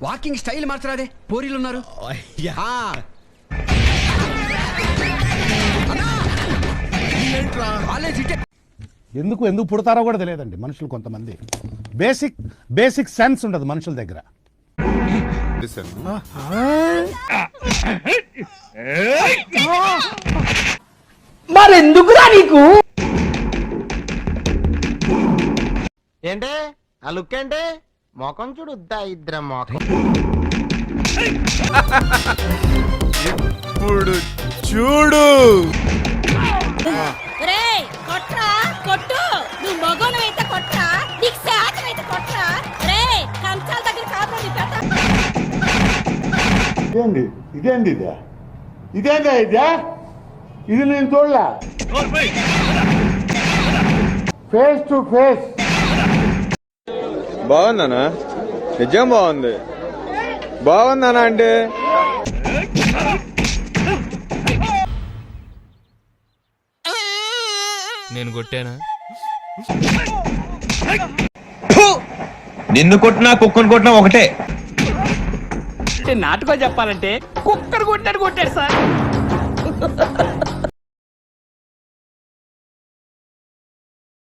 Walking style మార్చరాదే, పోరీలు ఉన్నారు. ఎందుకు పుడతారో కూడా తెలియదండి మనుషులు. కొంతమంది బేసిక్ సెన్స్ ఉండదు మనుషుల దగ్గర. మరెందుకురా నీకు ఏంటే ఆ లుక్ ఏంటి? మొఖం చూడుద్దా ఇద్దరు మొఖం. ఇప్పుడు చూడు. కొట్రా కొట్టు, నువ్వు మగోనైతే కొట్రా, నీకు శాతమైతే కొట్రా. రే కంచాల దగ్గర కాపాడి ఇదేంది ఇది నేను చూడలే. ఫేస్ టు ఫేస్ బాగుందనా? నిజం బాగుందనా అంటే నేను కొట్టానా? నిన్ను కొట్టినా కుక్కను కొట్టినా ఒకటే. నాటుకో చెప్పాలంటే కుక్కర్ కొట్టాడు సార్.